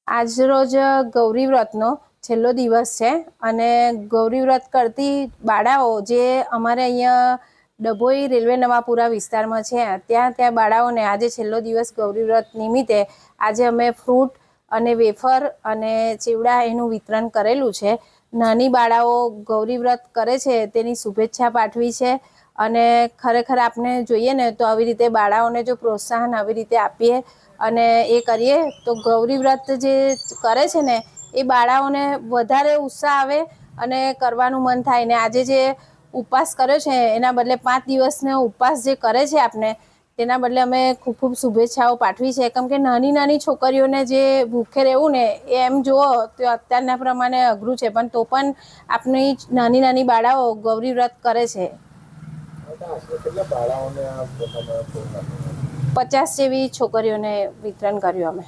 આજ રોજ ગૌરી વ્રતનો છેલ્લો દિવસ છે અને ગૌરી વ્રત કરતી બાળાઓ જે અમારે અહીંયા ડભોઈ રેલવે નવાપુરા વિસ્તારમાં છે ત્યાં બાળાઓને આજે છેલ્લો દિવસ ગૌરી વ્રત નિમિત્તે આજે અમે ફ્રૂટ અને વેફર અને ચેવડા એનું વિતરણ કરેલું છે. નાની બાળાઓ ગૌરી વ્રત કરે છે તેની શુભેચ્છા પાઠવી છે અને ખરેખર આપણે જોઈએ ને તો આવી રીતે બાળાઓને જો પ્રોત્સાહન આવી રીતે આપીએ અને એ કરીએ તો ગૌરી વ્રત જે કરે છે ને એ બાળાઓને વધારે ઉત્સાહ આવે અને કરવાનું મન થાય ને આજે જે ઉપવાસ કર્યો છે એના બદલે 5 દિવસનો ઉપવાસ જે કરે છે આપણે તેના બદલે અમે ખૂબ ખૂબ શુભેચ્છાઓ પાઠવી છે કેમ કે નાની છોકરીઓને જે ભૂખે રહેવું ને એ એમ જુઓ તો અત્યારના પ્રમાણે અઘરું છે પણ તો પણ આપણી નાની બાળાઓ ગૌરી વ્રત કરે છે. 50 જેવી છોકરીઓને વિતરણ કર્યું અમે.